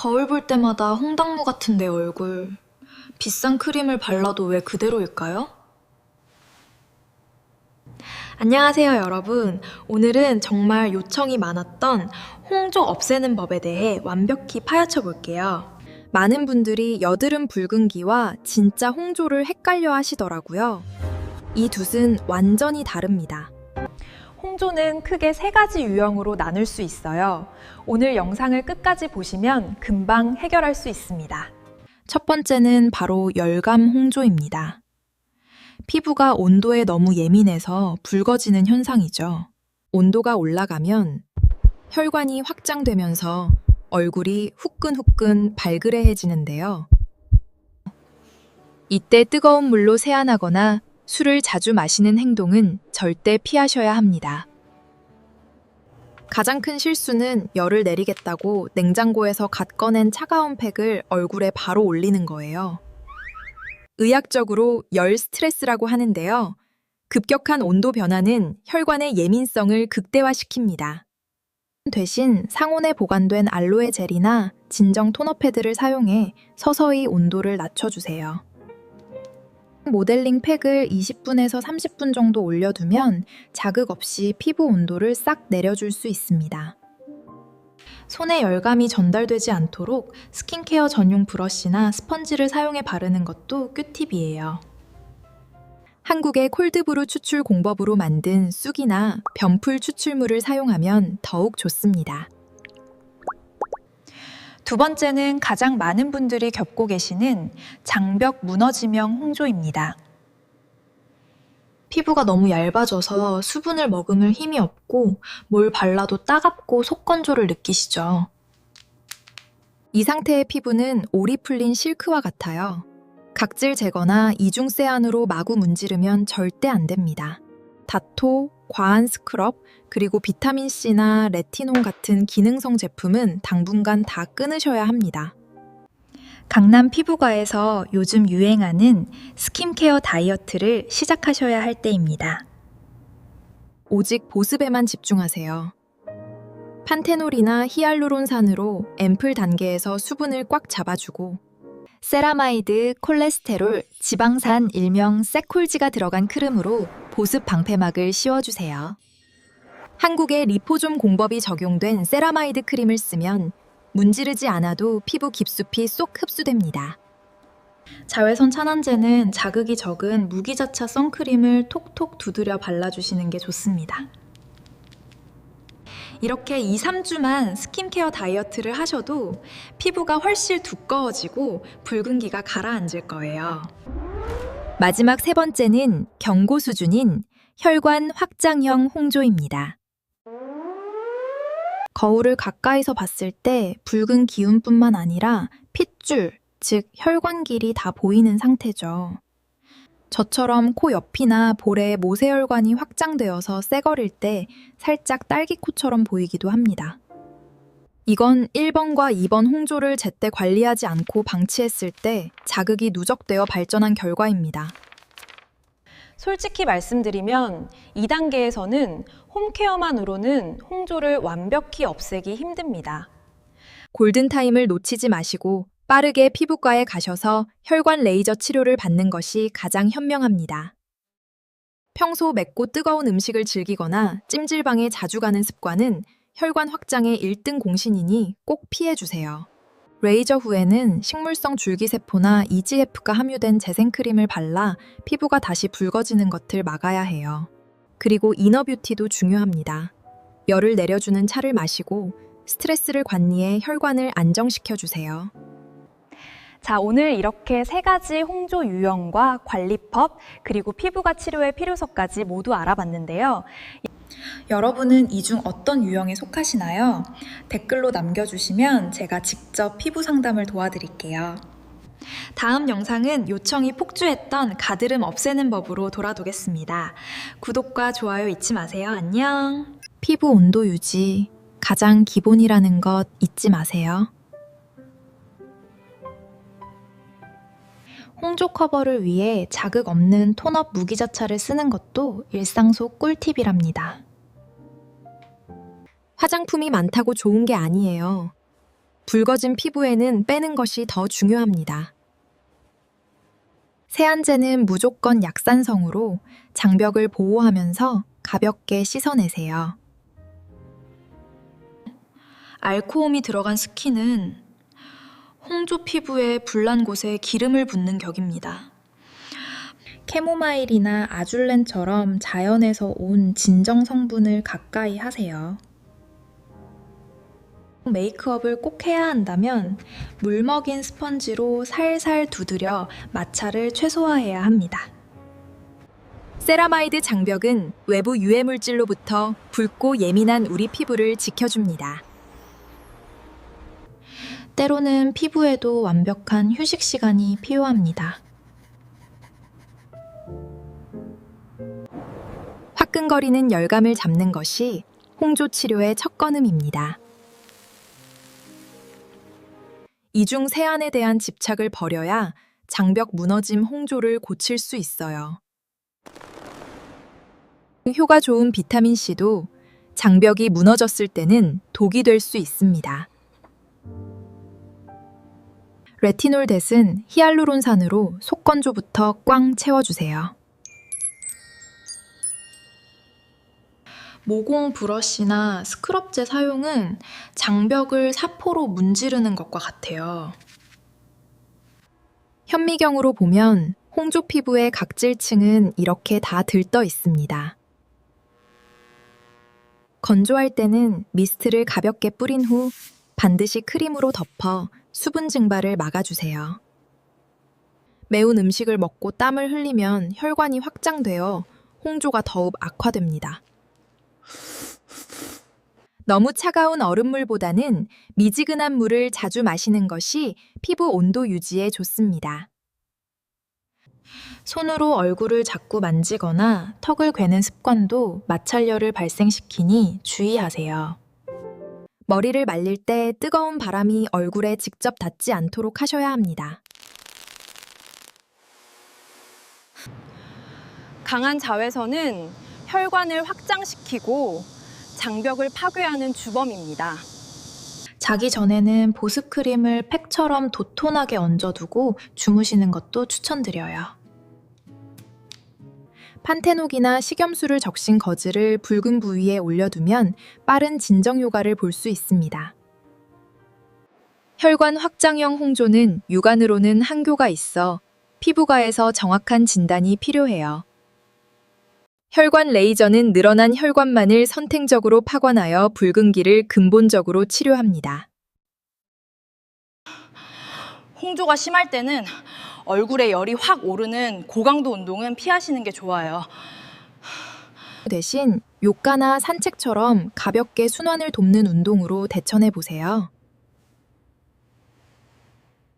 거울 볼 때마다 홍당무 같은데 얼굴. 비싼 크림을 발라도 왜 그대로일까요? 안녕하세요, 여러분. 오늘은 정말 요청이 많았던 홍조 없애는 법에 대해 완벽히 파헤쳐 볼게요. 많은 분들이 여드름 붉은기와 진짜 홍조를 헷갈려 하시더라고요. 이 두 은 완전히 다릅니다. 홍조는 크게 세 가지 유형으로 나눌 수 있어요. 오늘 영상을 끝까지 보시면 금방 해결할 수 있습니다. 첫 번째는 바로 열감 홍조입니다. 피부가 온도에 너무 예민해서 붉어지는 현상이죠. 온도가 올라가면 혈관이 확장되면서 얼굴이 후끈후끈 발그레해지는데요. 이때 뜨거운 물로 세안하거나 술을 자주 마시는 행동은 절대 피하셔야 합니다. 가장 큰 실수는 열을 내리겠다고 냉장고에서 갓 꺼낸 차가운 팩을 얼굴에 바로 올리는 거예요. 의학적으로 열 스트레스라고 하는데요. 급격한 온도 변화는 혈관의 예민성을 극대화시킵니다. 대신 상온에 보관된 알로에 젤이나 진정 토너 패드를 사용해 서서히 온도를 낮춰주세요. 모델링 팩을 20분에서 30분 정도 올려두면 자극 없이 피부 온도를 싹 내려줄 수 있습니다. 손에 열감이 전달되지 않도록 스킨케어 전용 브러쉬나 스펀지를 사용해 바르는 것도 꿀팁이에요. 한국의 콜드브루 추출 공법으로 만든 쑥이나 변풀 추출물을 사용하면 더욱 좋습니다. 두 번째는 가장 많은 분들이 겪고 계시는 장벽 무너지형 홍조입니다. 피부가 너무 얇아져서 수분을 머금을 힘이 없고 뭘 발라도 따갑고 속건조를 느끼시죠? 이 상태의 피부는 올이 풀린 실크와 같아요. 각질 제거나 이중 세안으로 마구 문지르면 절대 안 됩니다. 다토, 과한 스크럽, 그리고 비타민C나 레티놀 같은 기능성 제품은 당분간 다 끊으셔야 합니다. 강남 피부과에서 요즘 유행하는 스킨케어 다이어트를 시작하셔야 할 때입니다. 오직 보습에만 집중하세요. 판테놀이나 히알루론산으로 앰플 단계에서 수분을 꽉 잡아주고 세라마이드, 콜레스테롤, 지방산 일명 세콜지가 들어간 크림으로 보습 방패막을 씌워주세요. 한국의 리포좀 공법이 적용된 세라마이드 크림을 쓰면 문지르지 않아도 피부 깊숙이 쏙 흡수됩니다. 자외선 차단제는 자극이 적은 무기자차 선크림을 톡톡 두드려 발라주시는 게 좋습니다. 이렇게 2-3주만 스킨케어 다이어트를 하셔도 피부가 훨씬 두꺼워지고 붉은기가 가라앉을 거예요. 마지막 세 번째는 경고 수준인 혈관 확장형 홍조입니다. 거울을 가까이서 봤을 때 붉은 기운뿐만 아니라 핏줄, 즉 혈관길이 다 보이는 상태죠. 저처럼 코 옆이나 볼에 모세혈관이 확장되어서 쎄거릴 때 살짝 딸기코처럼 보이기도 합니다. 이건 1번과 2번 홍조를 제때 관리하지 않고 방치했을 때 자극이 누적되어 발전한 결과입니다. 솔직히 말씀드리면 2단계에서는 홈케어만으로는 홍조를 완벽히 없애기 힘듭니다. 골든타임을 놓치지 마시고 빠르게 피부과에 가셔서 혈관 레이저 치료를 받는 것이 가장 현명합니다. 평소 맵고 뜨거운 음식을 즐기거나 찜질방에 자주 가는 습관은 혈관 확장의 1등 공신이니 꼭 피해주세요. 레이저 후에는 식물성 줄기세포나 EGF가 함유된 재생크림을 발라 피부가 다시 붉어지는 것을 막아야 해요. 그리고 이너뷰티도 중요합니다. 열을 내려주는 차를 마시고 스트레스를 관리해 혈관을 안정시켜주세요. 자, 오늘 이렇게 세 가지 홍조 유형과 관리법, 그리고 피부과 치료의 필요성까지 모두 알아봤는데요. 여러분은 이 중 어떤 유형에 속하시나요? 댓글로 남겨주시면 제가 직접 피부 상담을 도와드릴게요. 다음 영상은 요청이 폭주했던 가드름 없애는 법으로 돌아오겠습니다. 구독과 좋아요 잊지 마세요. 안녕! 피부 온도 유지, 가장 기본이라는 것 잊지 마세요. 홍조 커버를 위해 자극 없는 톤업 무기자차를 쓰는 것도 일상 속 꿀팁이랍니다. 화장품이 많다고 좋은 게 아니에요. 붉어진 피부에는 빼는 것이 더 중요합니다. 세안제는 무조건 약산성으로 장벽을 보호하면서 가볍게 씻어내세요. 알코올이 들어간 스킨은 홍조 피부에 불난 곳에 기름을 붓는 격입니다. 캐모마일이나 아줄렌처럼 자연에서 온 진정 성분을 가까이 하세요. 메이크업을 꼭 해야 한다면 물 먹인 스펀지로 살살 두드려 마찰을 최소화해야 합니다. 세라마이드 장벽은 외부 유해 물질로부터 붉고 예민한 우리 피부를 지켜줍니다. 때로는 피부에도 완벽한 휴식 시간이 필요합니다. 화끈거리는 열감을 잡는 것이 홍조 치료의 첫 걸음입니다. 이중 세안에 대한 집착을 버려야 장벽 무너짐 홍조를 고칠 수 있어요. 효과 좋은 비타민C도 장벽이 무너졌을 때는 독이 될 수 있습니다. 레티놀 뎃은 히알루론산으로 속건조부터 꽝 채워주세요. 모공 브러쉬나 스크럽제 사용은 장벽을 사포로 문지르는 것과 같아요. 현미경으로 보면 홍조 피부의 각질층은 이렇게 다 들떠 있습니다. 건조할 때는 미스트를 가볍게 뿌린 후 반드시 크림으로 덮어 수분 증발을 막아주세요. 매운 음식을 먹고 땀을 흘리면 혈관이 확장되어 홍조가 더욱 악화됩니다. 너무 차가운 얼음물보다는 미지근한 물을 자주 마시는 것이 피부 온도 유지에 좋습니다. 손으로 얼굴을 자꾸 만지거나 턱을 괴는 습관도 마찰열을 발생시키니 주의하세요. 머리를 말릴 때 뜨거운 바람이 얼굴에 직접 닿지 않도록 하셔야 합니다. 강한 자외선은 혈관을 확장시키고 장벽을 파괴하는 주범입니다. 자기 전에는 보습크림을 팩처럼 도톰하게 얹어두고 주무시는 것도 추천드려요. 판테놀이나 식염수를 적신 거즈를 붉은 부위에 올려두면 빠른 진정 효과를 볼 수 있습니다. 혈관 확장형 홍조는 육안으로는 한교가 있어 피부과에서 정확한 진단이 필요해요. 혈관 레이저는 늘어난 혈관만을 선택적으로 파관하여 붉은기를 근본적으로 치료합니다. 홍조가 심할 때는 얼굴에 열이 확 오르는 고강도 운동은 피하시는 게 좋아요. 대신 요가나 산책처럼 가볍게 순환을 돕는 운동으로 대처해 보세요.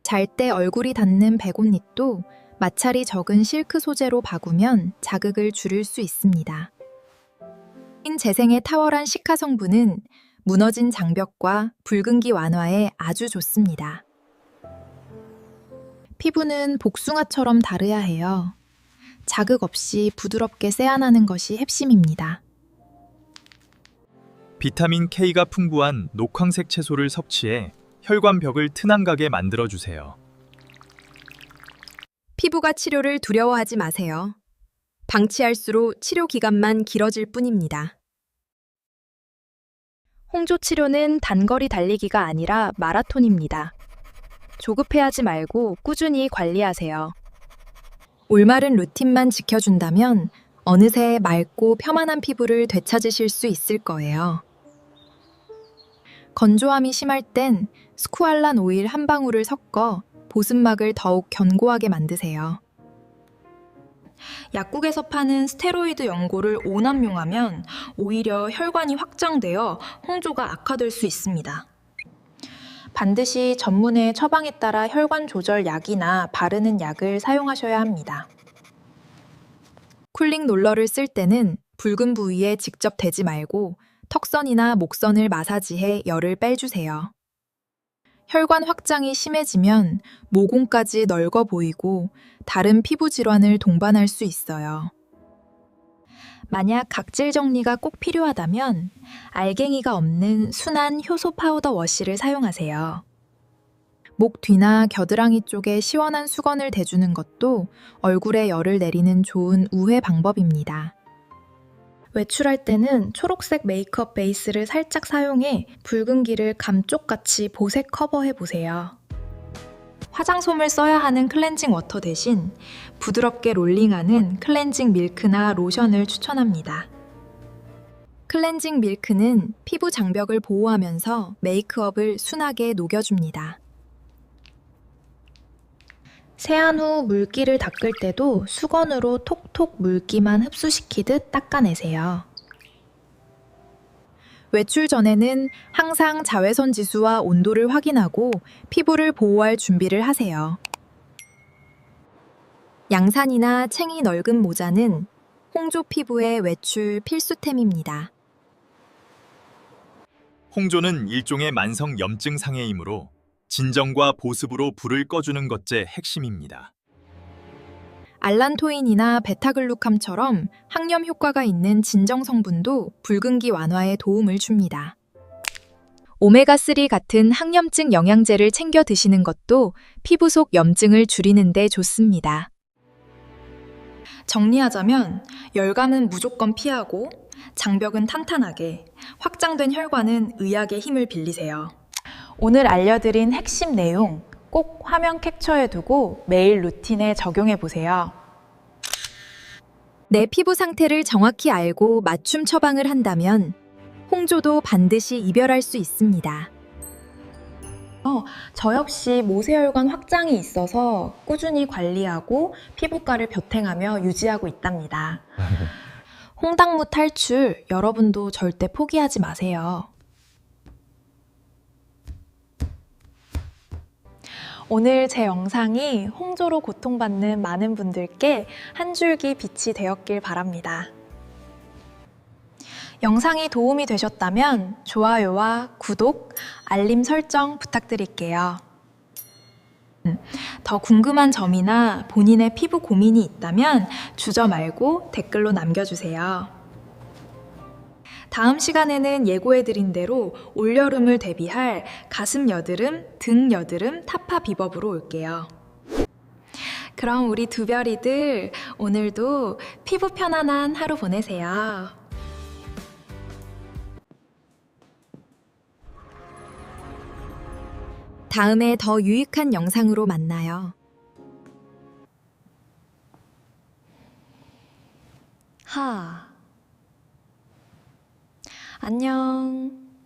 잘 때 얼굴이 닿는 백옷knit도 마찰이 적은 실크 소재로 바구면 자극을 줄일 수 있습니다. 재생의 탁월한 시카 성분은 무너진 장벽과 붉은기 완화에 아주 좋습니다. 피부는 복숭아처럼 다려야 해요. 자극 없이 부드럽게 세안하는 것이 핵심입니다. 비타민 K가 풍부한 녹황색 채소를 섭취해 혈관벽을 튼튼하게 만들어주세요. 피부가 치료를 두려워하지 마세요. 방치할수록 치료 기간만 길어질 뿐입니다. 홍조 치료는 단거리 달리기가 아니라 마라톤입니다. 조급해하지 말고 꾸준히 관리하세요. 올바른 루틴만 지켜준다면 어느새 맑고 편안한 피부를 되찾으실 수 있을 거예요. 건조함이 심할 땐 스쿠알란 오일 한 방울을 섞어 보습막을 더욱 견고하게 만드세요. 약국에서 파는 스테로이드 연고를 오남용하면 오히려 혈관이 확장되어 홍조가 악화될 수 있습니다. 반드시 전문의 처방에 따라 혈관 조절 약이나 바르는 약을 사용하셔야 합니다. 쿨링 롤러를 쓸 때는 붉은 부위에 직접 대지 말고 턱선이나 목선을 마사지해 열을 빼주세요. 혈관 확장이 심해지면 모공까지 넓어 보이고 다른 피부 질환을 동반할 수 있어요. 만약 각질 정리가 꼭 필요하다면 알갱이가 없는 순한 효소 파우더 워시를 사용하세요. 목 뒤나 겨드랑이 쪽에 시원한 수건을 대주는 것도 얼굴에 열을 내리는 좋은 우회 방법입니다. 외출할 때는 초록색 메이크업 베이스를 살짝 사용해 붉은기를 감쪽같이 보색 커버해 보세요. 화장솜을 써야 하는 클렌징 워터 대신 부드럽게 롤링하는 클렌징 밀크나 로션을 추천합니다. 클렌징 밀크는 피부 장벽을 보호하면서 메이크업을 순하게 녹여줍니다. 세안 후 물기를 닦을 때도 수건으로 톡톡 물기만 흡수시키듯 닦아내세요. 외출 전에는 항상 자외선 지수와 온도를 확인하고 피부를 보호할 준비를 하세요. 양산이나 챙이 넓은 모자는 홍조 피부의 외출 필수템입니다. 홍조는 일종의 만성 염증 상해이므로 진정과 보습으로 불을 꺼주는 것째 핵심입니다. 알란토인이나 베타글루캄처럼 항염 효과가 있는 진정 성분도 붉은기 완화에 도움을 줍니다. 오메가3 같은 항염증 영양제를 챙겨 드시는 것도 피부 속 염증을 줄이는 데 좋습니다. 정리하자면 열감은 무조건 피하고 장벽은 탄탄하게, 확장된 혈관은 의학의 힘을 빌리세요. 오늘 알려드린 핵심 내용 꼭 화면 캡처해두고 매일 루틴에 적용해보세요. 내 피부 상태를 정확히 알고 맞춤 처방을 한다면 홍조도 반드시 이별할 수 있습니다. 저 역시 모세혈관 확장이 있어서 꾸준히 관리하고 피부과를 겨탱하며 유지하고 있답니다. 홍당무 탈출 여러분도 절대 포기하지 마세요. 오늘 제 영상이 홍조로 고통받는 많은 분들께 한 줄기 빛이 되었길 바랍니다. 영상이 도움이 되셨다면 좋아요와 구독, 알림 설정 부탁드릴게요. 더 궁금한 점이나 본인의 피부 고민이 있다면 주저 말고 댓글로 남겨주세요. 다음 시간에는 예고해드린 대로 올여름을 대비할 가슴 여드름, 등 여드름 타파 비법으로 올게요. 그럼 우리 두 별이들 오늘도 피부 편안한 하루 보내세요. 다음에 더 유익한 영상으로 만나요. 안녕.